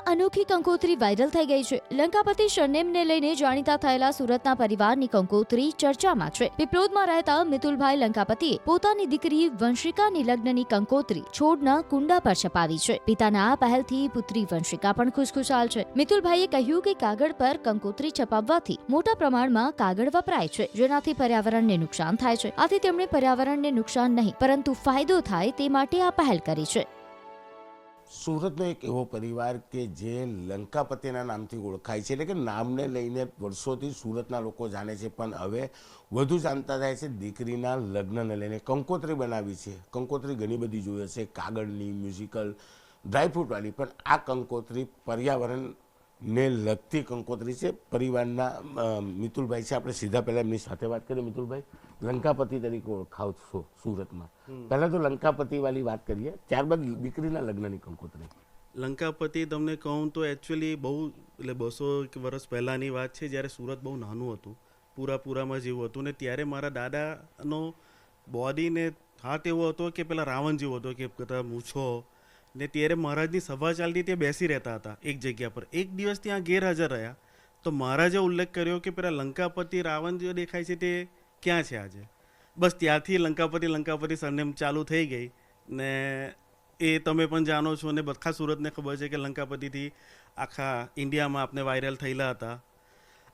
અનોખી કંકોત્રી વાયરલ થઈ ગઈ છે. લંકાપતિ સરનેમને લઈને જાણીતા થયેલા સુરતના પરિવારની કંકોત્રી ચર્ચામાં છે. પીપલોદમાં રહેતા મિતુલભાઈ લંકાપતિએ પોતાની દીકરી વંશિકાની લગ્નની કંકોત્રી છોડના કુંડા પર છપાવી છે. પિતાના આ પહેલથી પુત્રી વંશિકા પણ ખુશખુશાલ છે. મિતુલભાઈએ કહ્યું કે કાગળ પર કંકોત્રી છપાવવાથી મોટા પ્રમાણમાં કાગળ વપરાય છે, જેનાથી પર્યાવરણને નુકસાન થાય છે. આથી તેમણે પર્યાવરણને નુકસાન નહીં પરંતુ ફાયદો થાય તે માટે આ પહેલ કરી છે. સુરતનો એક એવો પરિવાર કે જે લંકાપતિના નામથી ઓળખાય છે, એટલે કે નામને લઈને વર્ષોથી સુરતના લોકો જાણે છે, પણ હવે વધુ જાણતા થાય છે. દીકરીના લગ્નને લઈને કંકોત્રી બનાવી છે. કંકોત્રી ઘણી બધી જોઈએ છે, કાગળની, મ્યુઝિકલ, ડ્રાયફ્રૂટવાળી, પણ આ કંકોત્રી પર્યાવરણને લગતી કંકોત્રી છે. પરિવારના મિતુલભાઈ છે, આપણે સીધા પહેલાં એમની સાથે વાત કરીએ. મિતુલભાઈ, લંકાપતિ તરીકે ઓળખાવ છો સુરતમાં, પહેલા તો લંકાપતિ વાળી વાત કરીએ, ત્યારબાદ દીકરીના લગ્નની કંકોત્રી. લંકાપતિ તમને કહું તો એકચ્યુઅલી બહુ એટલે 200 વર્ષ પહેલાંની વાત છે, જ્યારે સુરત બહુ નાનું હતું, પૂરામાં જેવું હતું, ને ત્યારે મારા દાદાનો બોડીને હાથ એવો હતો કે પેલા રાવણ જેવો હતો, કે બધા મૂછો, ને ત્યારે મહારાજની સભા ચાલતી, ત્યાં બેસી રહેતા હતા એક જગ્યા પર. એક દિવસ ત્યાં ગેરહાજર રહ્યા તો મહારાજે ઉલ્લેખ કર્યો કે પેલા લંકાપતિ રાવણ જે દેખાય છે તે ક્યાં છે આજે. બસ ત્યારથી લંકાપતિ સરનેમ ચાલુ થઈ ગઈ, ને એ તમે પણ જાણો છો, ને બધા સુરતને ખબર છે કે લંકાપતિથી આખા ઇન્ડિયામાં આપણે વાયરલ થયેલા હતા.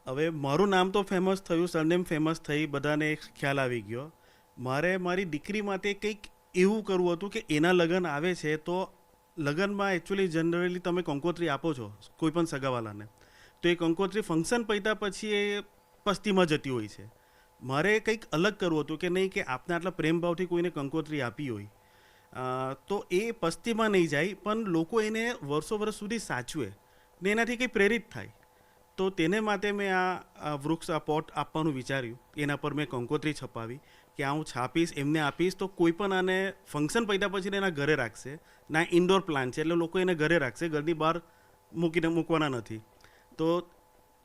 હવે મારું નામ તો ફેમસ થયું, સરનેમ ફેમસ થઈ, બધાને ખ્યાલ આવી ગયો. મારે મારી દીકરી માટે કંઈક એવું કરવું હતું કે એના લગ્ન આવે છે તો લગ્નમાં એકચ્યુઅલી જનરલી તમે કંકોત્રી આપો છો કોઈ પણ સગાવાલાને, તો એ કંકોત્રી ફંક્શન પત્યા પછી એ પસ્તીમાં જતી હોય છે. મારે કંઈક અલગ કરવું હતું કે નહીં, કે આપને આટલા પ્રેમ ભાવથી કોઈને કંકોત્રી આપી હોય તો એ પસ્તીમાં નહીં જાય, પણ લોકો એને વર્ષો સુધી સાચવે ને એનાથી કંઈ પ્રેરિત થાય. તો તેને માટે મેં આ વૃક્ષ, આ પોટ આપવાનું વિચાર્યું. એના પર મેં કંકોત્રી છપાવી કે આ હું છાપીશ, એમને આપીશ, તો કોઈ પણ આને ફંક્શન પત્યા પછી એના ઘરે રાખશે. ના, ઇન્ડોર પ્લાન્ટ છે એટલે લોકો એને ઘરે રાખશે, ઘરની બહાર મૂકવાના નથી. તો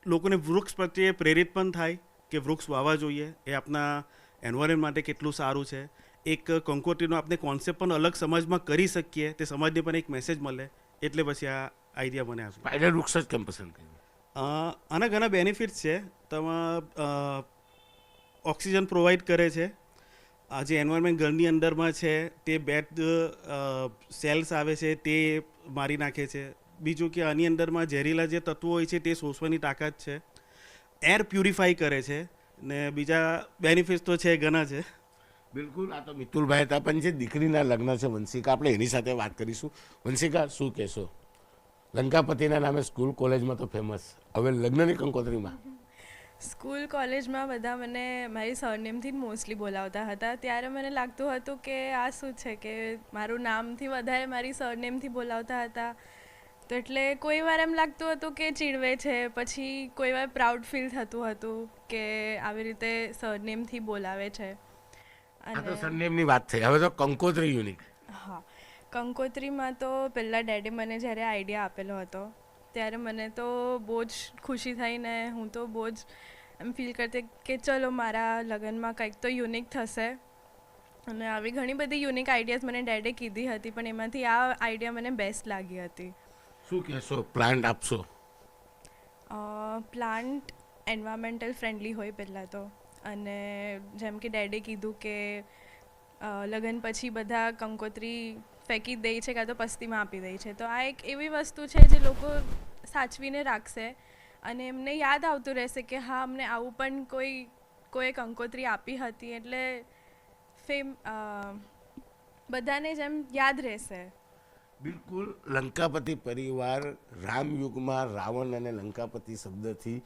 લોકોને વૃક્ષ પ્રત્યે પ્રેરિત પણ થાય કે વૃક્ષ વાવવા જોઈએ, એ આપણા એન્વાયરમેન્ટ માટે કેટલું સારું છે. એક કંકોત્રીનો આપણે કોન્સેપ્ટ પણ અલગ સમાજમાં કરી શકીએ, તે સમાજને પણ એક મેસેજ મળે, એટલે પછી આ આઈડિયા મને આવ્યો. સ્પાઈડર વૃક્ષ જ કેમ પસંદ કર્યું? આના ઘણા બેનિફિટ્સ છે. તમે ઓક્સિજન પ્રોવાઈડ કરે છે. આ જે એન્વાયરમેન્ટ ઘરની અંદરમાં છે તે બેડ સેલ્સ આવે છે તે મારી નાખે છે. બીજું કે આની અંદરમાં ઝેરીલા જે તત્વો હોય છે તે શોષવાની તાકાત છે. એર પ્યુરિફાઈ કરે છે, ને બીજા બેનિફિટ્સ તો છે, ઘણા છે. બિલકુલ. આ તો મિતુલભાઈ હતા, પણ જે દીકરીના લગ્ન છે વંશિકા, આપણે એની સાથે વાત કરીશું. વંશિકા, શું કહેશો? લંકાપતિના નામે સ્કૂલ કોલેજમાં તો ફેમસ, હવે લગ્નની કંકોત્રીમાં? સ્કૂલ કોલેજમાં બધા મને મારી સરનેમથી જ મોસ્ટલી બોલાવતા હતા. ત્યારે મને લાગતું હતું કે આ શું છે, કે મારું નામથી વધારે મારી સરનેમથી બોલાવતા હતા. તો એટલે કોઈ વાર એમ લાગતું હતું કે ચીડવે છે, પછી કોઈ વાર પ્રાઉડ ફીલ થતું હતું કે આવી રીતે સરનેમથી બોલાવે છે. આ તો સરનેમની વાત થઈ, હવે તો કંકોત્રી યુનિક. હા, કંકોત્રીમાં તો પહેલાં ડેડી મને જ્યારે આઈડિયા આપેલો હતો ત્યારે મને તો બહુ જ ખુશી થઈ, ને હું તો બહુ જ એમ ફીલ કરતી કે ચલો મારા લગ્નમાં કંઈક તો યુનિક થશે. અને આવી ઘણી બધી યુનિક આઈડિયાઝ મને ડેડે કીધી હતી, પણ એમાંથી આ આઈડિયા મને બેસ્ટ લાગી હતી. શું કહેશો? પ્લાન્ટ આપશો? પ્લાન્ટ એન્વાયરમેન્ટલ ફ્રેન્ડલી હોય પહેલાં તો, અને જેમ કે ડેડે કીધું કે લગ્ન પછી બધા કંકોત્રી ફેંકી દે છે કાં તો પસ્તીમાં આપી દે છે, તો આ એક એવી વસ્તુ છે જે લોકો સાચવીને રાખશે અને એમને યાદ આવતું રહેશે કે હા, અમને આવું પણ કોઈ કંકોત્રી આપી હતી, એટલે બધાને જેમ યાદ રહેશે. બિલકુલ. લંકાપતિ પરિવાર રામયુગમાં રાવણ અને લંકાપતિ શબ્દથી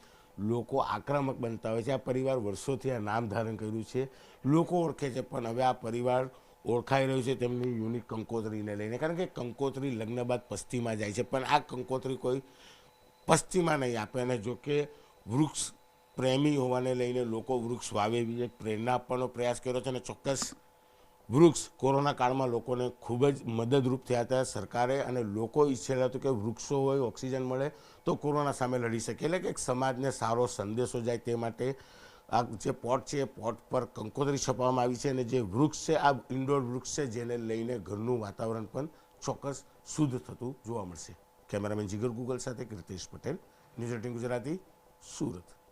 લોકો આક્રમક બનતા હોય છે. આ પરિવાર વર્ષોથી આ નામ ધારણ કર્યું છે, લોકો ઓળખે છે, પણ હવે આ પરિવાર ઓળખાઈ રહ્યું છે તેમની યુનિક કંકોત્રીને લઈને, કારણ કે કંકોત્રી લગ્ન બાદ પસ્તીમાં જાય છે, પણ આ કંકોત્રી કોઈ પસ્તીમાં નહીં આપે. અને જો કે વૃક્ષ પ્રેમી હોવાને લઈને લોકો વૃક્ષ વાવે એવી એક પ્રેરણા આપવાનો પ્રયાસ કર્યો છે, અને ચોક્કસ વૃક્ષ કોરોના કાળમાં લોકોને ખૂબ જ મદદરૂપ થયા હતા સરકારે, અને લોકો ઈચ્છેલા હતું કે વૃક્ષો હોય, ઓક્સિજન મળે તો કોરોના સામે લડી શકે, એટલે કે એક સમાજને સારો સંદેશો જાય તે માટે આ જે પોટ છે એ પોટ પર કંકોત્રી છપાવવામાં આવી છે. અને જે વૃક્ષ છે આ ઇન્ડોર વૃક્ષ છે, જેને લઈને ઘરનું વાતાવરણ પણ ચોક્કસ શુદ્ધ થતું જોવા મળશે. કેમેરામેન જીગર ગુગલ સાથે કૃતેશ પટેલ, ન્યૂઝ 18 ગુજરાતી, સુરત.